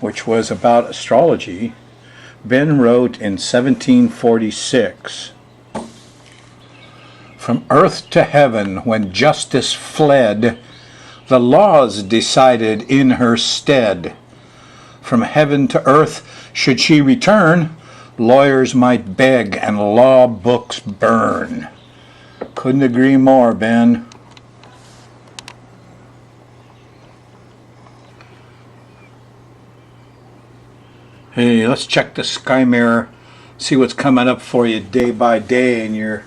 which was about astrology, Ben wrote in 1746, "From earth to heaven, when justice fled, the laws decided in her stead. From heaven to earth, should she return, lawyers might beg and law books burn." Couldn't agree more, Ben. Hey, let's check the sky mirror, see what's coming up for you day by day in your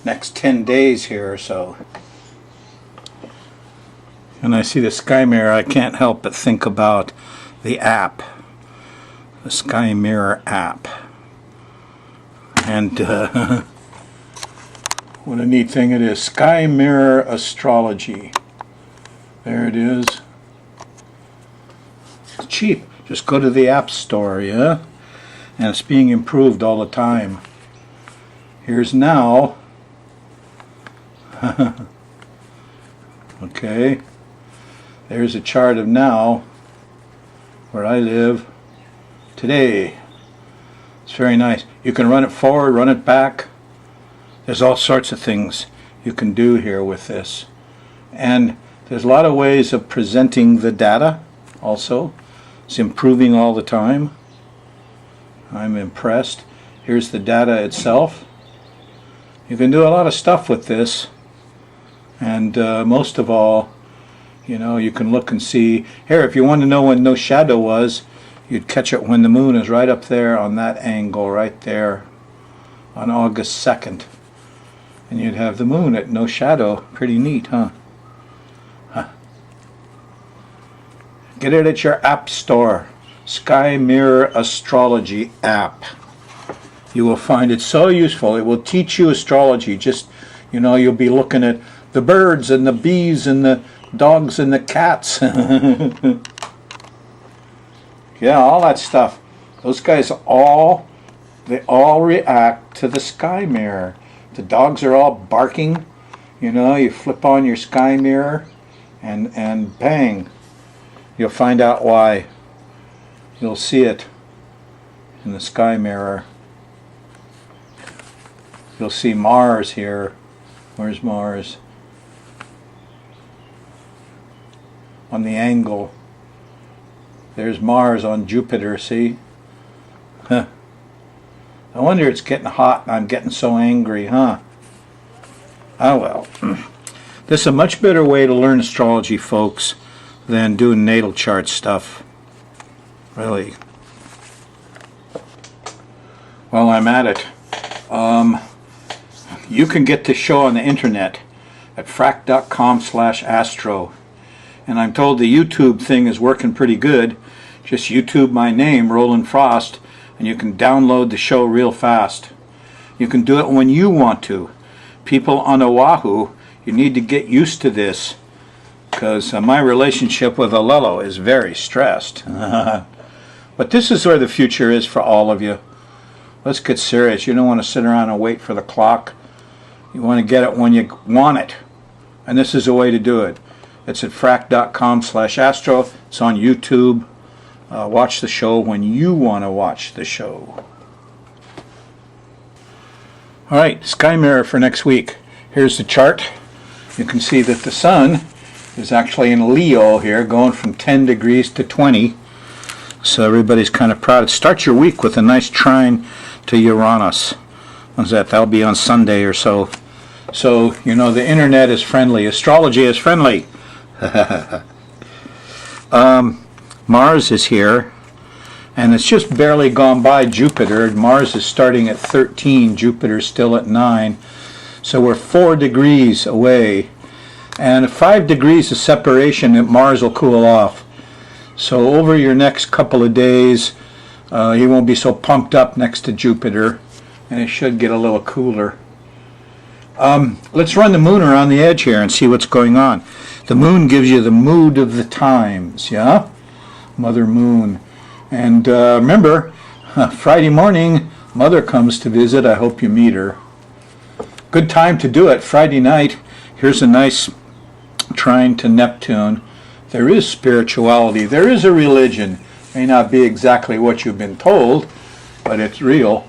next 10 days here or so. When I see the sky mirror, I can't help but think about the app, the Sky Mirror app. And what a neat thing it is. Sky Mirror Astrology. There it is. It's cheap. Just go to the App Store, yeah? And it's being improved all the time. Here's now. Okay. There's a chart of now, where I live today. It's very nice. You can run it forward, run it back. There's all sorts of things you can do here with this. And there's a lot of ways of presenting the data also. It's improving all the time. I'm impressed. Here's the data itself. You can do a lot of stuff with this. And most of all, you know, you can look and see. Here, if you want to know when no shadow was, you'd catch it when the moon is right up there on that angle right there on August 2nd. And you'd have the moon at no shadow. Pretty neat, huh? Get it at your app store. Sky Mirror Astrology app. You will find it so useful. It will teach you astrology. Just, you know, you'll be looking at the birds and the bees and the dogs and the cats. Yeah, all that stuff. Those guys they all react to the sky mirror. The dogs are all barking. You know, you flip on your sky mirror and bang. You'll find out why. You'll see it in the sky mirror. You'll see Mars here. Where's Mars? On the angle. There's Mars on Jupiter, see? Huh. No wonder it's getting hot and I'm getting so angry, huh? Oh well. This is a much better way to learn astrology, folks, than doing natal chart stuff. Really. Well, I'm at it. You can get this show on the internet at frac.com/astro. And I'm told the YouTube thing is working pretty good. Just YouTube my name, Rollin Frost, and you can download the show real fast. You can do it when you want to. People on Oahu, you need to get used to this, because my relationship with Alelo is very stressed. But this is where the future is for all of you. Let's get serious. You don't want to sit around and wait for the clock. You want to get it when you want it. And this is a way to do it. It's at frac.com/astro. It's on YouTube. Watch the show when you want to watch the show. Alright, sky mirror for next week. Here's the chart. You can see that the sun is actually in Leo here, going from 10 degrees to 20. So everybody's kind of proud. Start your week with a nice trine to Uranus. When's that? That'll be on Sunday or so. So, you know, the internet is friendly. Astrology is friendly. Mars is here, and it's just barely gone by Jupiter. Mars is starting at 13, Jupiter's still at 9. So we're 4 degrees away. And 5 degrees of separation, Mars will cool off. So over your next couple of days, you won't be so pumped up next to Jupiter, and it should get a little cooler. Let's run the moon around the edge here and see what's going on. The moon gives you the mood of the times, yeah? Mother Moon. And remember, Friday morning, Mother comes to visit. I hope you meet her. Good time to do it, Friday night. Here's a nice trine to Neptune. There is spirituality. There is a religion. May not be exactly what you've been told, but it's real.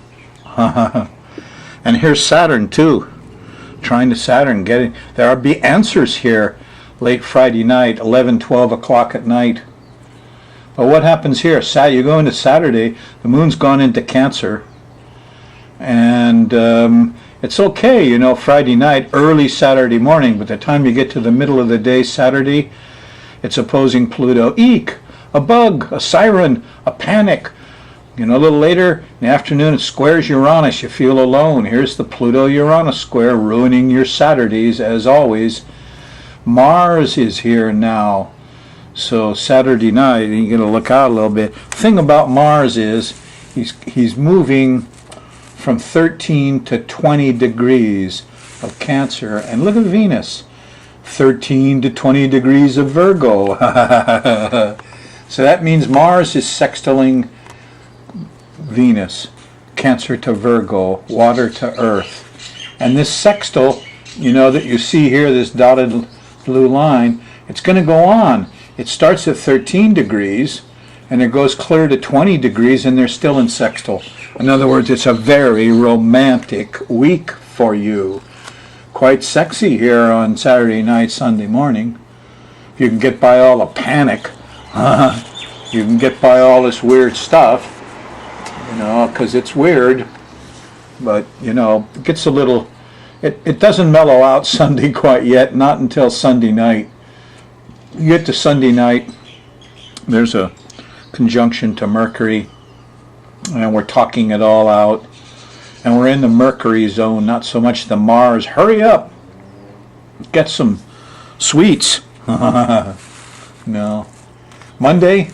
And here's Saturn too. Trying to Saturn, there'll be answers here late Friday night, 11, 12 o'clock at night. But what happens here? You go into Saturday, the moon's gone into Cancer, and it's okay, you know, Friday night, early Saturday morning, but the time you get to the middle of the day, Saturday, it's opposing Pluto. Eek! A bug, a siren, a panic. You know, a little later in the afternoon, it squares Uranus. You feel alone. Here's the Pluto-Uranus square, ruining your Saturdays, as always. Mars is here now. So Saturday night, you're going to look out a little bit. The thing about Mars is he's moving from 13 to 20 degrees of Cancer. And look at Venus, 13 to 20 degrees of Virgo. So that means Mars is sextiling Venus, Cancer to Virgo, water to Earth. And this sextile, you know, that you see here, this dotted blue line, it's going to go on. It starts at 13 degrees and it goes clear to 20 degrees and they're still in sextile. In other words, it's a very romantic week for you. Quite sexy here on Saturday night, Sunday morning. You can get by all the panic. You can get by all this weird stuff. You know, because it's weird, but, you know, it gets a little, it doesn't mellow out Sunday quite yet, not until Sunday night. You get to Sunday night, there's a conjunction to Mercury, and we're talking it all out, and we're in the Mercury zone, not so much the Mars. Hurry up, get some sweets. No. Monday,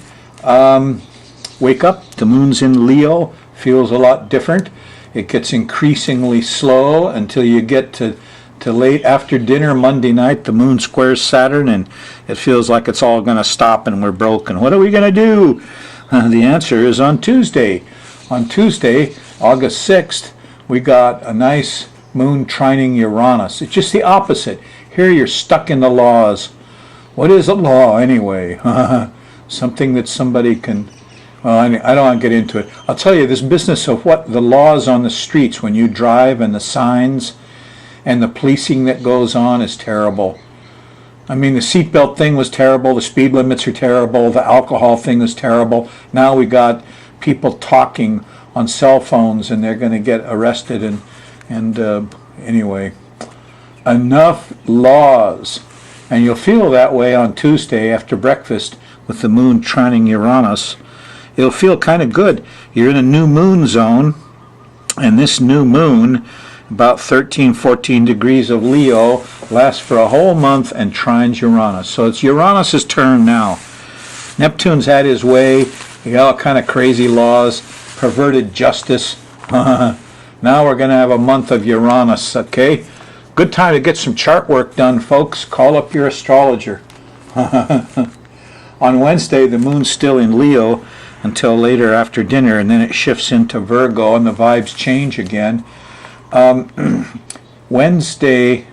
wake up, the moon's in Leo, feels a lot different. It gets increasingly slow until you get to late after dinner Monday night. The moon squares Saturn and it feels like it's all going to stop and we're broken. What are we going to do? The answer is on Tuesday. On Tuesday, August 6th, we got a nice moon trining Uranus. It's just the opposite. Here you're stuck in the laws. What is a law anyway? Something that somebody can... Well, I don't want to get into it. I'll tell you, this business of what the laws on the streets when you drive and the signs and the policing that goes on is terrible. I mean, the seatbelt thing was terrible. The speed limits are terrible. The alcohol thing is terrible. Now we got people talking on cell phones and they're going to get arrested. And anyway, enough laws. And you'll feel that way on Tuesday after breakfast with the moon trining Uranus. It'll feel kind of good. You're in a new moon zone, and this new moon, about 13, 14 degrees of Leo, lasts for a whole month and trines Uranus. So it's Uranus's turn now. Neptune's had his way. He got all kind of crazy laws, perverted justice. Now we're going to have a month of Uranus, okay? Good time to get some chart work done, folks. Call up your astrologer. On Wednesday, the moon's still in Leo until later after dinner, and then it shifts into Virgo and the vibes change again. Wednesday,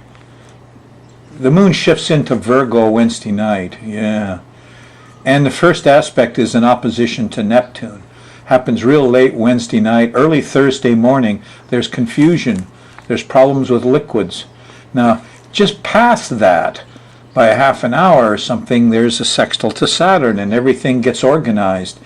the moon shifts into Virgo Wednesday night, yeah. And the first aspect is in opposition to Neptune. Happens real late Wednesday night, early Thursday morning. There's confusion. There's problems with liquids. Now, just past that, by a half an hour or something, there's a sextile to Saturn and everything gets organized.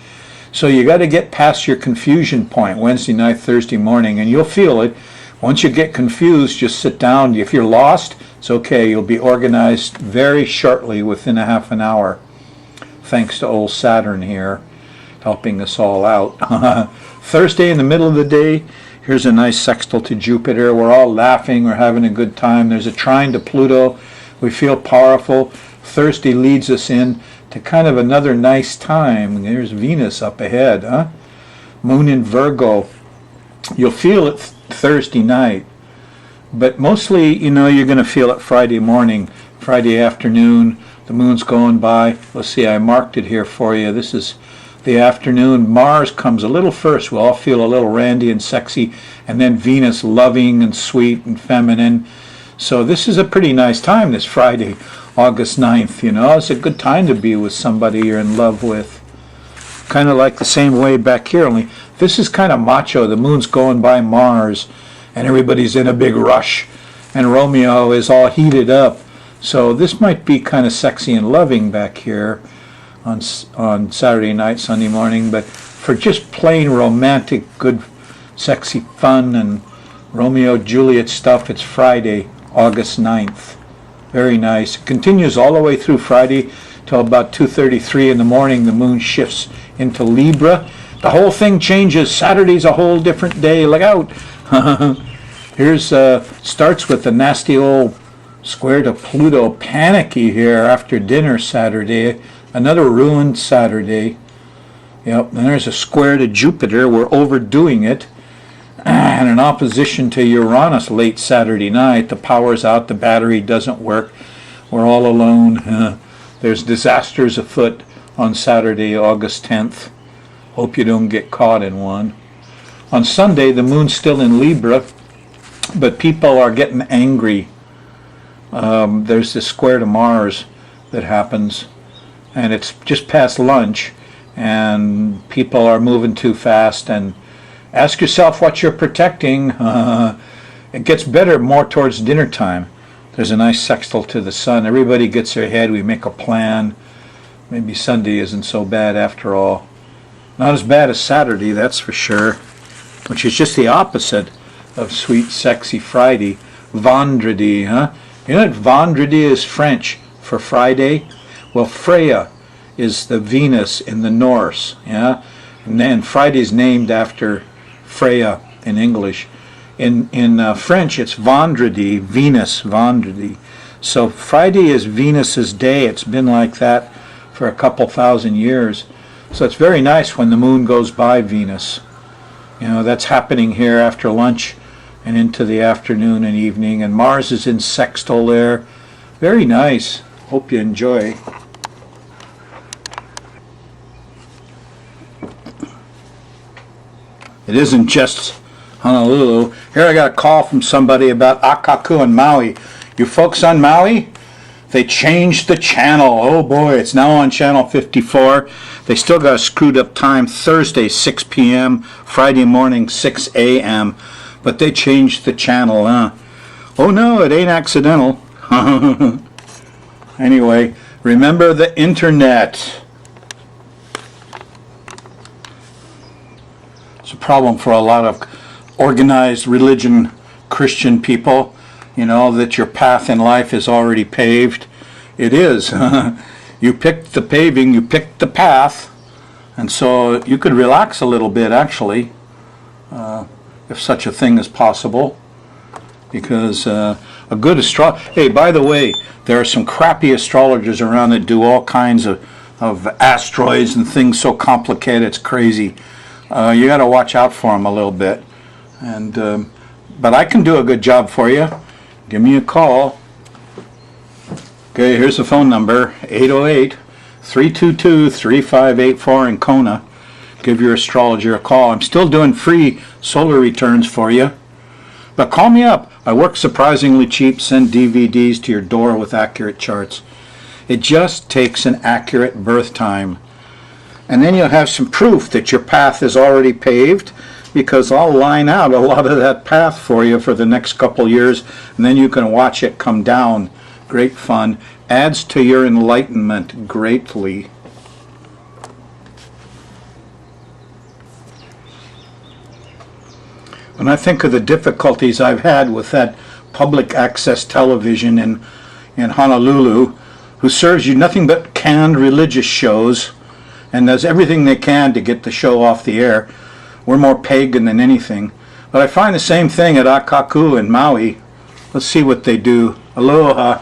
So you got to get past your confusion point Wednesday night, Thursday morning, and you'll feel it. Once you get confused, just sit down. If you're lost, it's okay. You'll be organized very shortly within a half an hour. Thanks to old Saturn here, helping us all out. Thursday in the middle of the day, here's a nice sextile to Jupiter. We're all laughing. We're having a good time. There's a trine to Pluto. We feel powerful. Thursday leads us in to kind of another nice time. There's Venus up ahead, huh? Moon in Virgo. You'll feel it Thursday night, but mostly, you know, you're going to feel it Friday morning, Friday afternoon. The moon's going by. Let's see, I marked it here for you. This is the afternoon. Mars comes a little first. We'll all feel a little randy and sexy, and then Venus loving and sweet and feminine. So this is a pretty nice time, this Friday, August 9th, you know. It's a good time to be with somebody you're in love with. kind of like the same way back here, only this is kind of macho. The moon's going by Mars, and everybody's in a big rush, and Romeo is all heated up. So this might be kind of sexy and loving back here on Saturday night, Sunday morning, but for just plain romantic, good, sexy fun and Romeo Juliet stuff, it's Friday, August 9th. Very nice. It continues all the way through Friday till about 2:33 in the morning. The moon shifts into Libra. The whole thing changes. Saturday's a whole different day. Look out. Here's starts with the nasty old square to Pluto, panicky here after dinner Saturday. Another ruined Saturday. Yep, and there's a square to Jupiter. We're overdoing it. And an opposition to Uranus late Saturday night. The power's out, the battery doesn't work. We're all alone. There's disasters afoot on Saturday, August 10th. Hope you don't get caught in one. On Sunday, the moon's still in Libra, but people are getting angry. There's this square to Mars that happens, and it's just past lunch, and people are moving too fast, and ask yourself what you're protecting. It gets better more towards dinner time. There's a nice sextile to the sun. Everybody gets their head. We make a plan. Maybe Sunday isn't so bad after all. Not as bad as Saturday, that's for sure, which is just the opposite of sweet, sexy Friday. Vendredi, huh? You know what Vendredi is French for Friday? Well, Freya is the Venus in the Norse, yeah? And then Friday's named after Freya in English. In French, it's Vendredi, Venus, Vendredi. So Friday is Venus's day. It's been like that for a couple thousand years. So it's very nice when the moon goes by Venus. You know, that's happening here after lunch and into the afternoon and evening. And Mars is in sextile there. Very nice. Hope you enjoy. It isn't just Honolulu. Here I got a call from somebody about Akaku and Maui. You folks on Maui? They changed the channel. Oh boy, it's now on channel 54. They still got a screwed up time. Thursday 6 p.m., Friday morning 6 a.m. But they changed the channel, huh? Oh no, it ain't accidental. Anyway, remember the internet. It's a problem for a lot of organized religion Christian people, you know, that your path in life is already paved. It is. You picked the paving, you picked the path, and so you could relax a little bit, actually, if such a thing is possible, because a good hey, by the way, there are some crappy astrologers around that do all kinds of asteroids and things so complicated it's crazy. You got to watch out for them a little bit. And but I can do a good job for you. Give me a call. Okay, here's the phone number, 808-322-3584 in Kona. Give your astrologer a call. I'm still doing free solar returns for you. But call me up. I work surprisingly cheap, send DVDs to your door with accurate charts. It just takes an accurate birth time. And then you'll have some proof that your path is already paved, because I'll line out a lot of that path for you for the next couple years, and then you can watch it come down. Great fun. Adds to your enlightenment greatly. When I think of the difficulties I've had with that public access television in Honolulu, who serves you nothing but canned religious shows and does everything they can to get the show off the air. We're more pagan than anything. But I find the same thing at Akaku and Maui. Let's see what they do. Aloha.